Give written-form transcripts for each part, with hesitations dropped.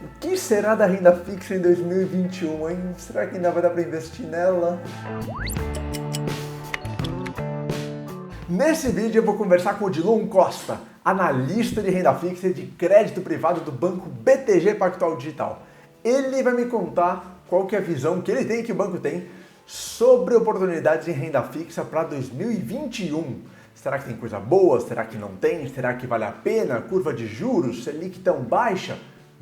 O que será da renda fixa em 2021, hein? Será que ainda vai dar para investir nela? Nesse vídeo eu vou conversar com o Odilon Costa, analista de renda fixa e de crédito privado do banco BTG Pactual Digital. Ele vai me contar qual que é a visão que ele tem, que o banco tem, sobre oportunidades em renda fixa para 2021. Será que tem coisa boa? Será que não tem? Será que vale a pena? Curva de juros? Selic tão baixa?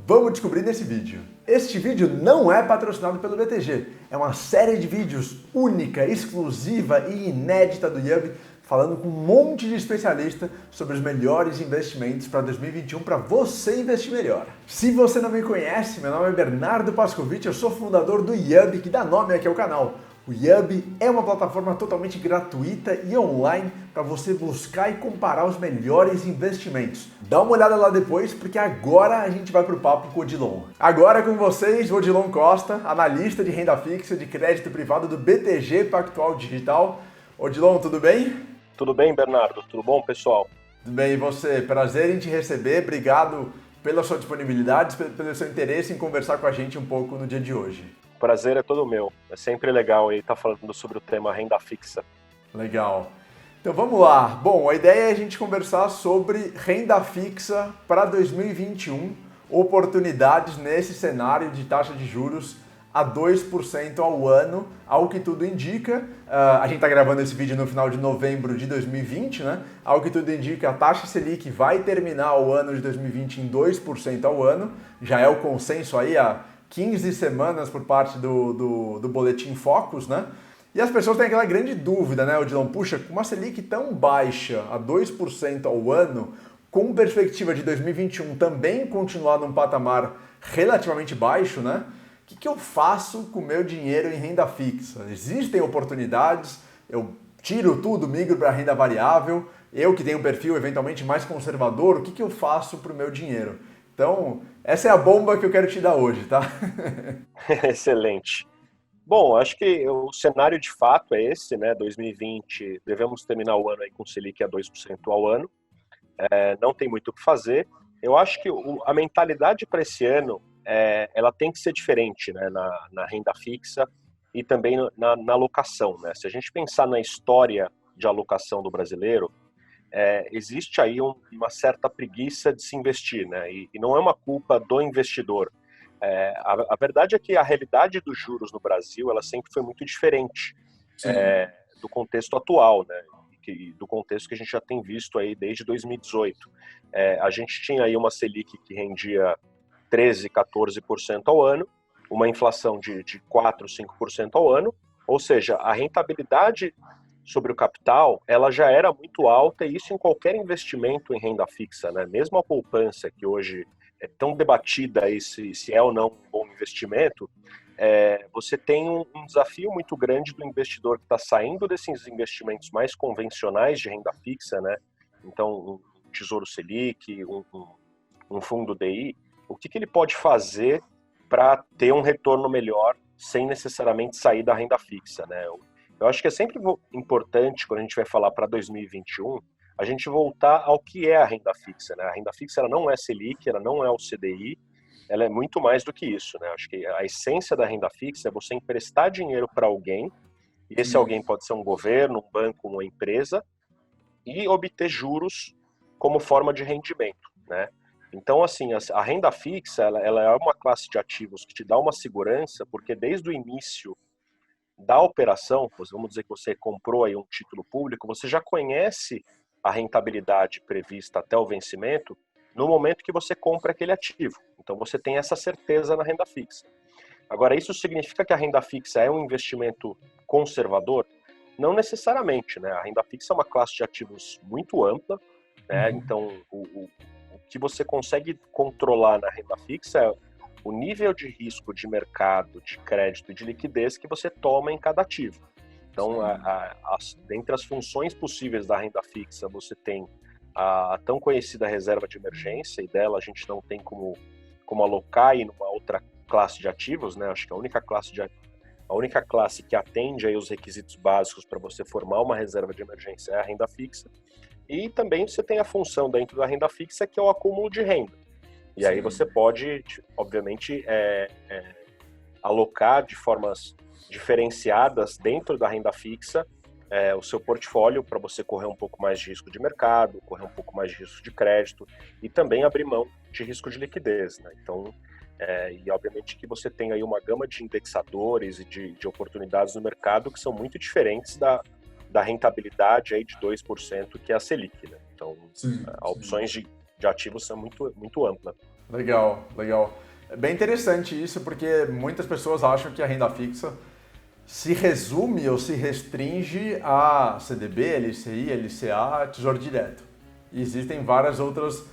Vamos descobrir nesse vídeo. Este vídeo não é patrocinado pelo BTG. É uma série de vídeos única, exclusiva e inédita do Yubi, falando com um monte de especialista sobre os melhores investimentos para 2021 para você investir melhor. Se você não me conhece, meu nome é Bernardo Pascovitch, eu sou fundador do Yubi, que dá nome aqui ao canal. O Yubi é uma plataforma totalmente gratuita e online para você buscar e comparar os melhores investimentos. Dá uma olhada lá depois, porque agora a gente vai para o papo com o Odilon. Agora com vocês, o Odilon Costa, analista de renda fixa de crédito privado do BTG Pactual Digital. Odilon, tudo bem? Tudo bem, Bernardo? Tudo bom, pessoal? Tudo bem, e você? Prazer em te receber, obrigado pela sua disponibilidade, pelo seu interesse em conversar com a gente um pouco no dia de hoje. O prazer é todo meu. É sempre legal aí estar falando sobre o tema renda fixa. Legal. Então vamos lá. Bom, a ideia é a gente conversar sobre renda fixa para 2021, oportunidades nesse cenário de taxa de juros a 2% ao ano, ao que tudo indica. A gente está gravando esse vídeo no final de novembro de 2020, né? Ao que tudo indica, a taxa Selic vai terminar o ano de 2020 em 2% ao ano. Já é o consenso aí há 15 semanas por parte do Boletim Focus, né? E as pessoas têm aquela grande dúvida, né, Odilon? Puxa, com uma Selic tão baixa, a 2% ao ano, com perspectiva de 2021 também continuar num patamar relativamente baixo, né? O que eu faço com o meu dinheiro em renda fixa? Existem oportunidades? Eu tiro tudo, migro para renda variável? Eu que tenho um perfil eventualmente mais conservador, o que eu faço para o meu dinheiro? Então, essa é a bomba que eu quero te dar hoje, tá? Excelente. Bom, acho que o cenário de fato é esse, né? 2020, devemos terminar o ano aí com Selic a 2% ao ano. Não tem muito o que fazer. Eu acho que a mentalidade para esse ano, ela tem que ser diferente, né? Na renda fixa e também na alocação, né? Se a gente pensar na história de alocação do brasileiro, existe aí uma certa preguiça de se investir, né? E não é uma culpa do investidor. A verdade é que a realidade dos juros no Brasil, ela sempre foi muito diferente do contexto atual, né? Do contexto que a gente já tem visto aí desde 2018. A gente tinha aí uma Selic que rendia 13%, 14% ao ano, uma inflação de 4%, 5% ao ano, ou seja, a rentabilidade sobre o capital, ela já era muito alta, e isso em qualquer investimento em renda fixa, né? Mesmo a poupança, que hoje é tão debatida aí se é ou não um bom investimento, você tem um desafio muito grande do investidor que está saindo desses investimentos mais convencionais de renda fixa, né? Então, um Tesouro Selic, um fundo DI, o que ele pode fazer para ter um retorno melhor sem necessariamente sair da renda fixa, né? Eu acho que é sempre importante, quando a gente vai falar para 2021, a gente voltar ao que é a renda fixa, né? A renda fixa, ela não é Selic, ela não é o CDI, ela é muito mais do que isso, né? Acho que a essência da renda fixa é você emprestar dinheiro para alguém, e esse alguém pode ser um governo, um banco, uma empresa, e obter juros como forma de rendimento, né? Então, assim, a renda fixa, ela é uma classe de ativos que te dá uma segurança, porque desde o início da operação, vamos dizer que você comprou aí um título público, você já conhece a rentabilidade prevista até o vencimento no momento que você compra aquele ativo. Então você tem essa certeza na renda fixa. Agora, isso significa que a renda fixa é um investimento conservador? Não necessariamente, né? A renda fixa é uma classe de ativos muito ampla, né? Então o que você consegue controlar na renda fixa é o nível de risco de mercado, de crédito e de liquidez que você toma em cada ativo. Então, dentre as funções possíveis da renda fixa, você tem a tão conhecida reserva de emergência, e dela a gente não tem como alocar em uma outra classe de ativos, né? Acho que a única classe que atende aí os requisitos básicos para você formar uma reserva de emergência é a renda fixa. E também você tem a função dentro da renda fixa, que é o acúmulo de renda. E aí você pode, obviamente, alocar de formas diferenciadas dentro da renda fixa o seu portfólio para você correr um pouco mais de risco de mercado, correr um pouco mais de risco de crédito e também abrir mão de risco de liquidez, né? Então, e obviamente que você tem aí uma gama de indexadores e de oportunidades no mercado que são muito diferentes da rentabilidade aí de 2% que é a Selic, né? Então, opções de ativos são muito, muito amplas. Legal, legal. É bem interessante isso, porque muitas pessoas acham que a renda fixa se resume ou se restringe a CDB, LCI, LCA, Tesouro Direto. E existem várias outras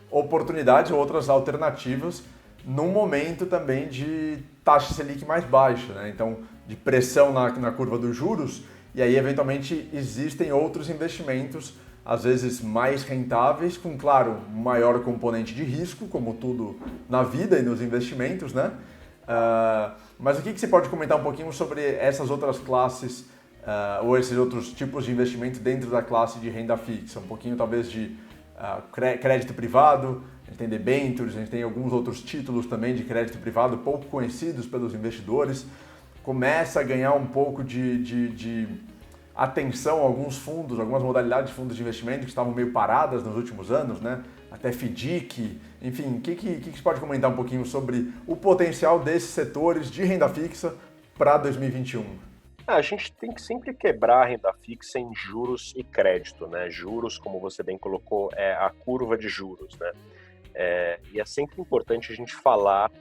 oportunidades ou outras alternativas num momento também de taxa Selic mais baixa, né? Então, de pressão na curva dos juros, e aí eventualmente existem outros investimentos, às vezes mais rentáveis, com, claro, maior componente de risco, como tudo na vida e nos investimentos, né? Mas o que você pode comentar um pouquinho sobre essas outras classes ou esses outros tipos de investimento dentro da classe de renda fixa? Um pouquinho talvez de crédito privado, a gente tem debêntures, a gente tem alguns outros títulos também de crédito privado pouco conhecidos pelos investidores. Começa a ganhar um pouco de atenção alguns fundos, algumas modalidades de fundos de investimento que estavam meio paradas nos últimos anos, né? Até FDIC, enfim, o que você pode comentar um pouquinho sobre o potencial desses setores de renda fixa para 2021? A gente tem que sempre quebrar a renda fixa em juros e crédito, né? Juros, como você bem colocou, é a curva de juros, né? E é sempre importante a gente falar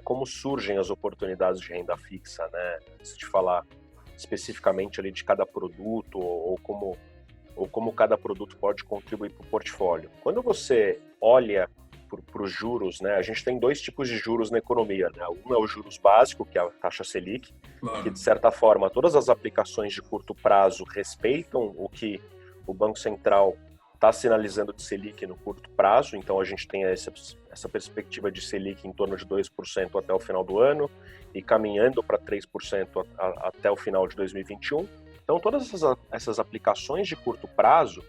como surgem as oportunidades de renda fixa, né? Antes de falar especificamente ali de cada produto ou como cada produto pode contribuir para o portfólio. Quando você olha para os juros, né, a gente tem dois tipos de juros na economia, né? Um é o juros básico, que é a taxa Selic, que de certa forma todas as aplicações de curto prazo respeitam o que o Banco Central está sinalizando de Selic no curto prazo, então a gente tem essa perspectiva de Selic em torno de 2% até o final do ano e caminhando para 3% até o final de 2021. Então todas essas aplicações de curto prazo,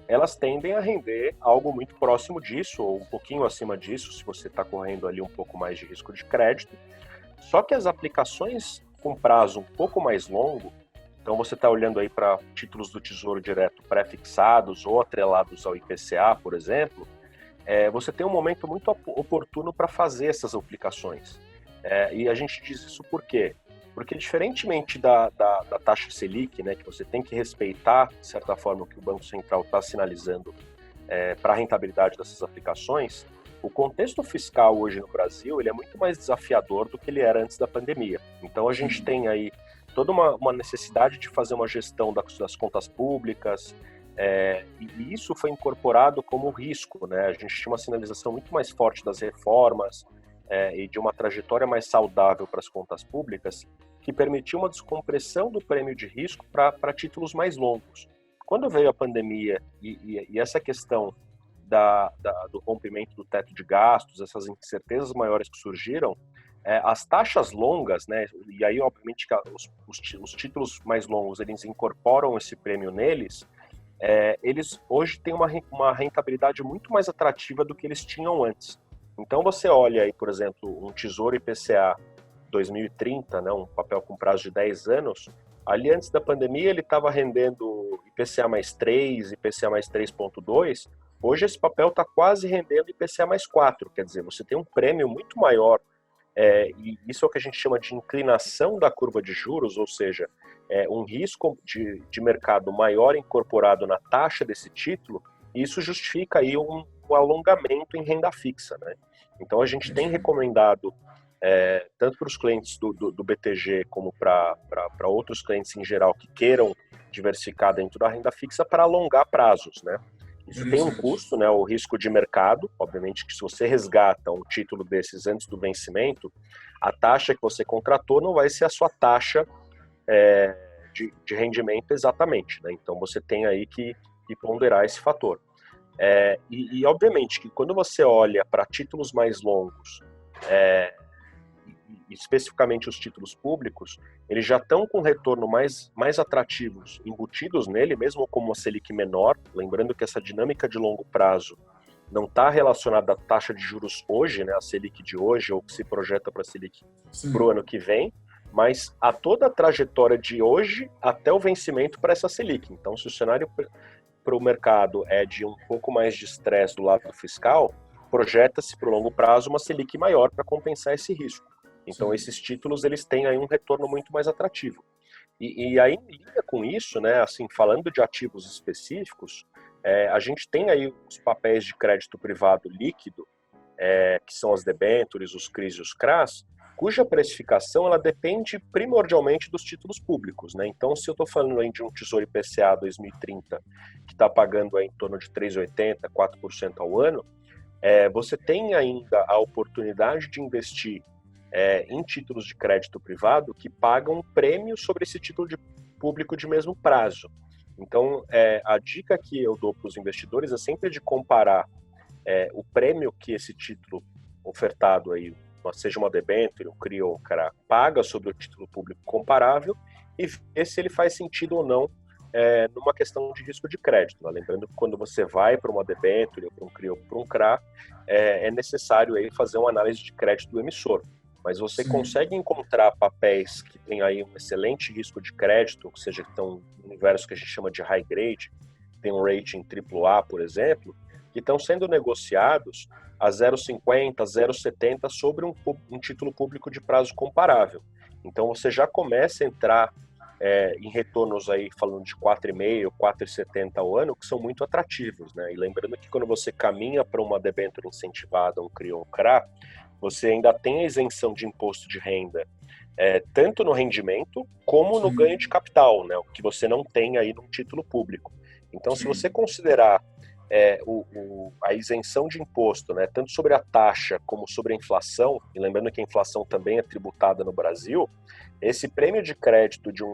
elas tendem a render algo muito próximo disso, ou um pouquinho acima disso, se você está correndo ali um pouco mais de risco de crédito. Só que as aplicações com prazo um pouco mais longo, então você está olhando aí para títulos do Tesouro Direto pré-fixados ou atrelados ao IPCA, por exemplo, você tem um momento muito oportuno para fazer essas aplicações. E a gente diz isso por quê? Porque diferentemente da taxa Selic, né, que você tem que respeitar, de certa forma, o que o Banco Central está sinalizando para a rentabilidade dessas aplicações, o contexto fiscal hoje no Brasil ele é muito mais desafiador do que ele era antes da pandemia. Então a gente tem aí toda uma necessidade de fazer uma gestão das contas públicas, e isso foi incorporado como risco, né? A gente tinha uma sinalização muito mais forte das reformas e de uma trajetória mais saudável para as contas públicas, que permitiu uma descompressão do prêmio de risco para títulos mais longos. Quando veio a pandemia e essa questão do rompimento do teto de gastos, essas incertezas maiores que surgiram, as taxas longas, né, e aí obviamente que os títulos mais longos eles incorporam esse prêmio neles, eles hoje têm uma rentabilidade muito mais atrativa do que eles tinham antes. Então você olha aí, por exemplo, um Tesouro IPCA 2030, né, um papel com prazo de 10 anos, ali antes da pandemia ele estava rendendo IPCA mais 3, IPCA mais 3,2, hoje esse papel está quase rendendo IPCA mais 4, quer dizer, você tem um prêmio muito maior, e isso é o que a gente chama de inclinação da curva de juros, ou seja, um risco de mercado maior incorporado na taxa desse título, e isso justifica aí um alongamento em renda fixa, né? Então a gente tem recomendado tanto para os clientes do BTG como para outros clientes em geral que queiram diversificar dentro da renda fixa para alongar prazos, né? Isso tem um custo, né? O risco de mercado, obviamente que se você resgata um título desses antes do vencimento, a taxa que você contratou não vai ser a sua taxa de rendimento exatamente, né? Então você tem aí que ponderar esse fator. E obviamente que quando você olha para títulos mais longos, especificamente os títulos públicos, eles já estão com retorno mais atrativos embutidos nele, mesmo com uma Selic menor, lembrando que essa dinâmica de longo prazo, não está relacionada à taxa de juros hoje, né, a Selic de hoje, ou que se projeta para a Selic para o ano que vem, mas a toda a trajetória de hoje até o vencimento para essa Selic. Então, se o cenário para o mercado é de um pouco mais de estresse do lado fiscal, projeta-se para o longo prazo uma Selic maior para compensar esse risco. Então, esses títulos eles têm aí um retorno muito mais atrativo. E aí, em linha com isso, né, assim, falando de ativos específicos, a gente tem aí os papéis de crédito privado líquido, que são as debêntures, os CRIs e os CRAs, cuja precificação ela depende primordialmente dos títulos públicos, né? Então, se eu estou falando aí de um Tesouro IPCA 2030 que está pagando aí em torno de 3,80%, 4% ao ano, você tem ainda a oportunidade de investir em títulos de crédito privado que pagam prêmio sobre esse título público de mesmo prazo. Então, a dica que eu dou para os investidores é sempre de comparar o prêmio que esse título ofertado aí, seja uma debênture, um CRI ou um CRA, paga sobre o título público comparável e ver se ele faz sentido ou não numa questão de risco de crédito. Né? Lembrando que quando você vai para uma debênture, para um CRI ou para um CRA, é necessário aí fazer uma análise de crédito do emissor. Mas você consegue encontrar papéis que têm aí um excelente risco de crédito, ou seja, que estão no universo que a gente chama de high grade, tem um rating AAA, por exemplo, que estão sendo negociados a 0,50, 0,70 sobre um título público de prazo comparável. Então você já começa a entrar em retornos aí falando de 4,5, 4,70 ao ano, que são muito atrativos, né? E lembrando que quando você caminha para uma debênture incentivada, um CRI ou um CRA, você ainda tem a isenção de imposto de renda, tanto no rendimento como no ganho de capital, né? O que você não tem aí num título público. Então, se você considerar a isenção de imposto, né, tanto sobre a taxa como sobre a inflação, e lembrando que a inflação também é tributada no Brasil, esse prêmio de crédito de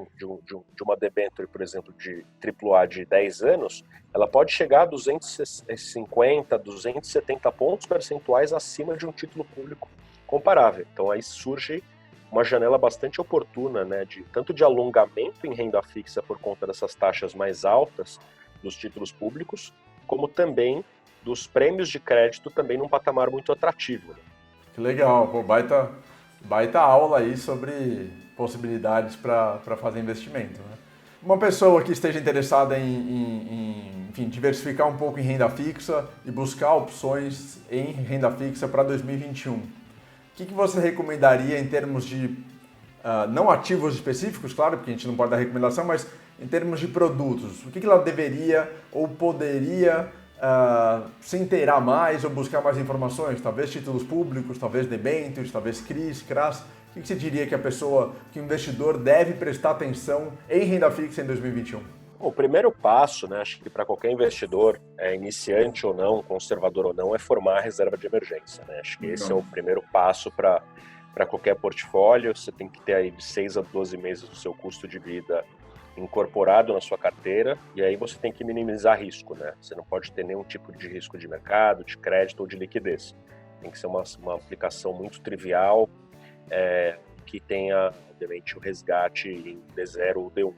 uma debênture, por exemplo, de AAA de 10 anos, ela pode chegar a 250, 270 pontos percentuais acima de um título público comparável. Então aí surge uma janela bastante oportuna, né, tanto de alongamento em renda fixa por conta dessas taxas mais altas dos títulos públicos, como também dos prêmios de crédito também num patamar muito atrativo. Né? Que legal, pô, baita aula aí sobre possibilidades para fazer investimento. Né? Uma pessoa que esteja interessada enfim, diversificar um pouco em renda fixa e buscar opções em renda fixa para 2021, o que você recomendaria em termos de, não ativos específicos, claro, porque a gente não pode dar recomendação, mas em termos de produtos, o que ela deveria ou poderia se inteirar mais ou buscar mais informações? Talvez títulos públicos, talvez debêntures, talvez CRIs, CRAs. O que você diria que que o investidor deve prestar atenção em renda fixa em 2021? Bom, o primeiro passo, né, acho que para qualquer investidor, iniciante ou não, conservador ou não, é formar a reserva de emergência. Né? Acho que esse é o primeiro passo para qualquer portfólio. Você tem que ter aí de 6 a 12 meses do seu custo de vida incorporado na sua carteira, e aí você tem que minimizar risco, né? Você não pode ter nenhum tipo de risco de mercado, de crédito ou de liquidez. Tem que ser uma aplicação muito trivial, que tenha, obviamente, o resgate em D0 ou D1.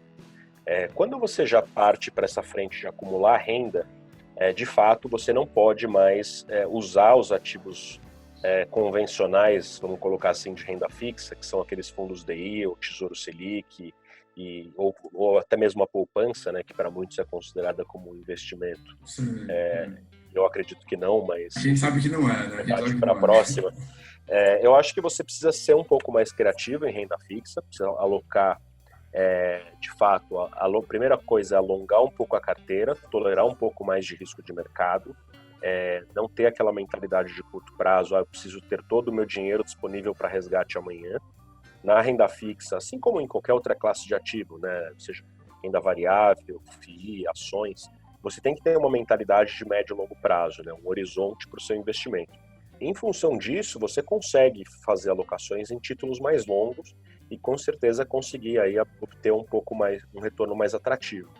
Quando você já parte para essa frente de acumular renda, de fato, você não pode mais usar os ativos convencionais, vamos colocar assim, de renda fixa, que são aqueles fundos DI, ou Tesouro Selic, ou até mesmo a poupança, né, que para muitos é considerada como um investimento. Eu acredito que não, mas... A gente sabe que não é, né? Debate para a próxima. Eu acho que você precisa ser um pouco mais criativo em renda fixa, precisa alocar, de fato, a primeira coisa é alongar um pouco a carteira, tolerar um pouco mais de risco de mercado, não ter aquela mentalidade de curto prazo, eu preciso ter todo o meu dinheiro disponível para resgate amanhã. Na renda fixa, assim como em qualquer outra classe de ativo, né, seja renda variável, FII, ações, você tem que ter uma mentalidade de médio e longo prazo, né, um horizonte para o seu investimento. Em função disso, você consegue fazer alocações em títulos mais longos e com certeza conseguir aí obter um retorno mais atrativo.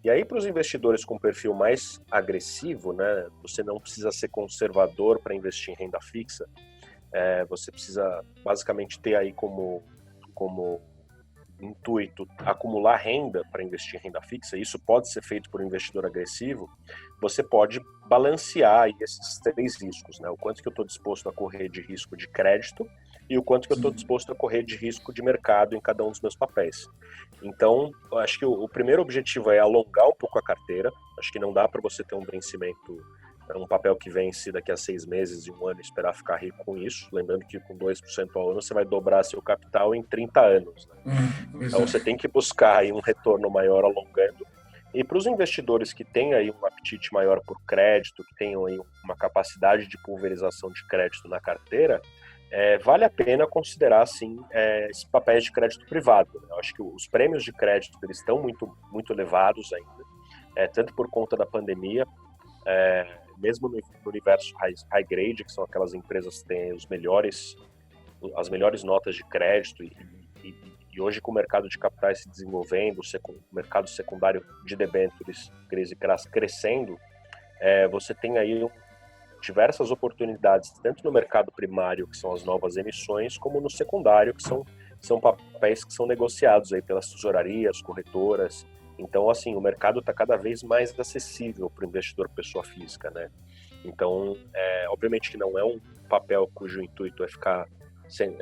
E aí para os investidores com perfil mais agressivo, né, você não precisa ser conservador para investir em renda fixa. Você precisa basicamente ter aí como intuito acumular renda para investir em renda fixa. Isso pode ser feito por um investidor agressivo. Você pode balancear aí esses três riscos, né? O quanto que eu estou disposto a correr de risco de crédito e o quanto que eu estou disposto a correr de risco de mercado em cada um dos meus papéis. Então, eu acho que o primeiro objetivo é alongar um pouco a carteira. Acho que não dá para você ter um vencimento, um papel que vence daqui a 6 meses e 1 ano e esperar ficar rico com isso. Lembrando que com 2% ao ano você vai dobrar seu capital em 30 anos. Né? Então você tem que buscar aí um retorno maior alongando. E para os investidores que têm aí um apetite maior por crédito, que tenham aí uma capacidade de pulverização de crédito na carteira, vale a pena considerar, sim, esses papéis de crédito privado. Né? Eu acho que os prêmios de crédito eles estão muito, muito elevados ainda, tanto por conta da pandemia, mesmo no universo high grade, que são aquelas empresas que têm as melhores notas de crédito, e hoje com o mercado de capitais se desenvolvendo, o mercado secundário de debêntures crescendo, você tem aí diversas oportunidades, tanto no mercado primário, que são as novas emissões, como no secundário, que são papéis que são negociados aí pelas tesourarias, corretoras. Então, assim, o mercado está cada vez mais acessível para o investidor pessoa física, né? Então, obviamente que não é um papel cujo intuito é ficar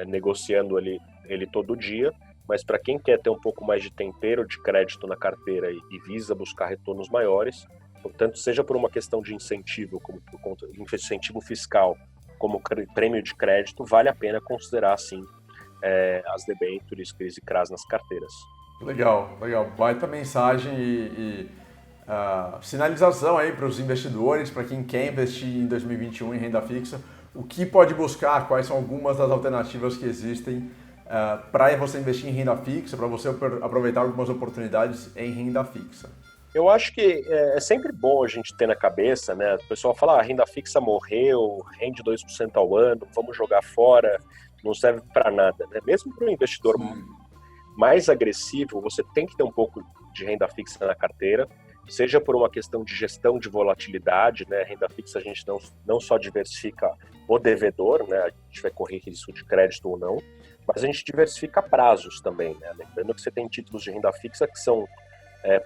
negociando ele todo dia, mas para quem quer ter um pouco mais de tempero de crédito na carteira e visa buscar retornos maiores, portanto, seja por uma questão de incentivo, como por conta de incentivo fiscal, como prêmio de crédito, vale a pena considerar, sim, as debêntures, CRIs e CRAs nas carteiras. Legal. Baita mensagem e sinalização aí para os investidores, para quem quer investir em 2021 em renda fixa, o que pode buscar, quais são algumas das alternativas que existem para você investir em renda fixa, para você aproveitar algumas oportunidades em renda fixa. Eu acho que é sempre bom a gente ter na cabeça, né? O pessoal fala, a renda fixa morreu, rende 2% ao ano, vamos jogar fora, não serve para nada, né? Mesmo para um investidor mais agressivo, você tem que ter um pouco de renda fixa na carteira, seja por uma questão de gestão de volatilidade, né? Renda fixa a gente não só diversifica o devedor, né? A gente vai correr risco de crédito ou não, mas a gente diversifica prazos também, né? Lembrando que você tem títulos de renda fixa que são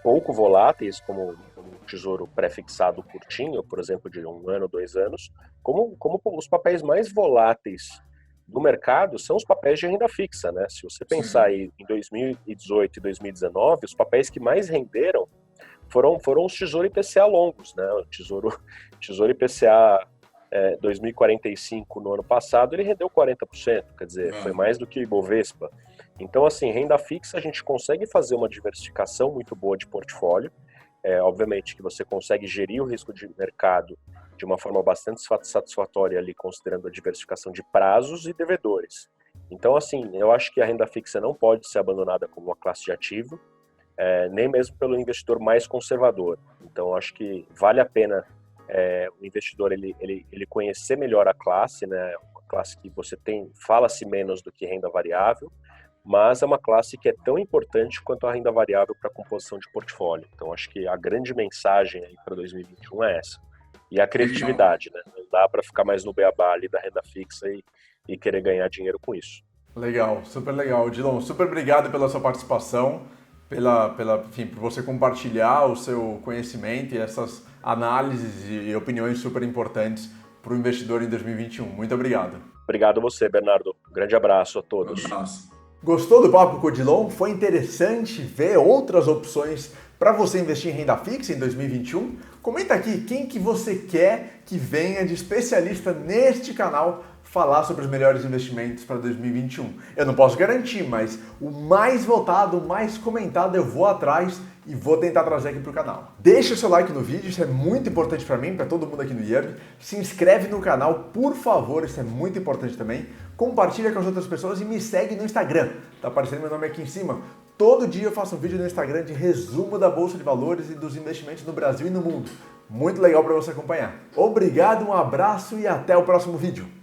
pouco voláteis, como o tesouro pré-fixado curtinho, por exemplo, de 1 ano, 2 anos, como os papéis mais voláteis do mercado são os papéis de renda fixa, né? Se você pensar aí em 2018 e 2019, os papéis que mais renderam foram os tesouro IPCA longos, né? O tesouro IPCA 2045 no ano passado, ele rendeu 40%, quer dizer, foi mais do que o Ibovespa. Então, assim, renda fixa a gente consegue fazer uma diversificação muito boa de portfólio. Obviamente que você consegue gerir o risco de mercado de uma forma bastante satisfatória ali, considerando a diversificação de prazos e devedores. Então, assim, eu acho que a renda fixa não pode ser abandonada como uma classe de ativo, nem mesmo pelo investidor mais conservador. Então, eu acho que vale a pena o investidor ele conhecer melhor a classe, né? Uma classe que fala-se menos do que renda variável, mas é uma classe que é tão importante quanto a renda variável para a composição de portfólio. Então, acho que a grande mensagem aí para 2021 é essa. E a criatividade, né? Não dá para ficar mais no beabá ali da renda fixa e querer ganhar dinheiro com isso. Legal, super legal. Dilon, super obrigado pela sua participação, enfim, por você compartilhar o seu conhecimento e essas análises e opiniões super importantes para o investidor em 2021. Muito obrigado. Obrigado a você, Bernardo. Um grande abraço a todos. Um abraço. Gostou do papo com o Dilon? Foi interessante ver outras opções para você investir em renda fixa em 2021? Comenta aqui quem que você quer que venha de especialista neste canal falar sobre os melhores investimentos para 2021. Eu não posso garantir, mas o mais votado, o mais comentado eu vou atrás e vou tentar trazer aqui para o canal. Deixa o seu like no vídeo, isso é muito importante para mim, para todo mundo aqui no YouTube. Se inscreve no canal, por favor, isso é muito importante também. Compartilha com as outras pessoas e me segue no Instagram. Tá aparecendo meu nome aqui em cima. Todo dia eu faço um vídeo no Instagram de resumo da Bolsa de Valores e dos investimentos no Brasil e no mundo. Muito legal para você acompanhar. Obrigado, um abraço e até o próximo vídeo.